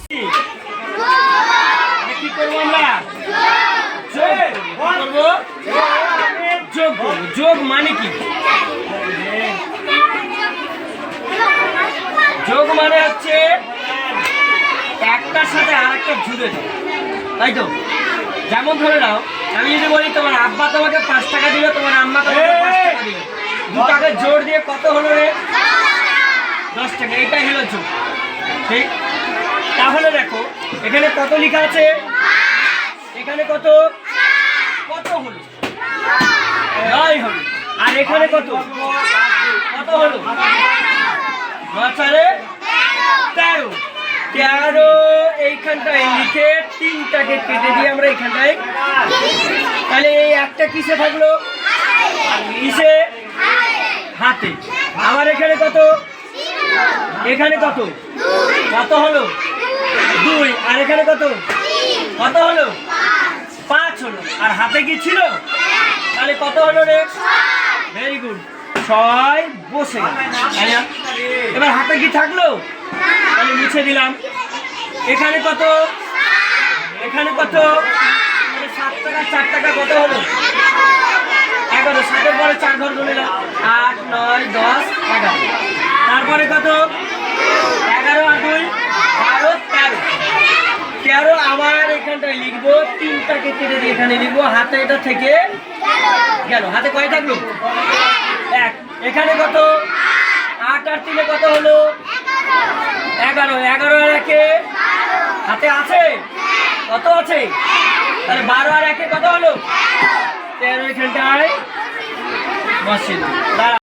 কি করবো আমরা? যোগ করবো। যোগ মানে কি? যোগ মানে হচ্ছে একটার সাথে আর একটা জুড়ে দেয়, তাই তো? যেমন ধরে নাও, আমি যদি বলি তোমার আব্বা তোমাকে 5 টাকা দিল, তোমার আম্মা তোমাকে 5 টাকা দিল, দুটাকে জোর দিয়ে কত হলো রে? 10 টাকা। এটাই হলো যোগ, ঠিক? তাহলে দেখো এখানে কত লেখা আছে, এখানে কত কত হলো? 9 হলো। আর এখানে কত কত হলো? 9 আর 13। 13 এইখানটায় লিখে 3টাকে কেটে দিয়ে আমরা এইখানটায়, তাহলে এই একটা কিসে থাকলো? কিসে? হাতে। আবার এখানে কত? এখানে কত কত হলো? 2। আর এখানে কত কত হলো? 5 হলো। আর হাতে কি ছিল? তাহলে কত হলো রে? ভেরি গুড, 6 বসে গেল। এবার হাতে কি থাকলো? তাহলে মুছে দিলাম। এখানে কত? এখানে কত? 7 টাকা 4 টাকা কত হলো? 11। 7-এর পরে 4 ঘর গুনলাম, 8 9 10 11। তারপরে কত? 11 আর 2 12 13। 13 আবার এখানটায় লিখবো, 3টাকে কেটে দিয়ে এখানে লিখবো, হাতে এটা থেকে গেল। হাতে কয় থাকলো? 1। এখানে কত? 8 আর 3 কত হলো? 11। 11 আর 1 হাতে আছে? কত আছে? তাহলে 12 আর 1 কত হলো? 13। এখানটায় বসিয়ে দাও।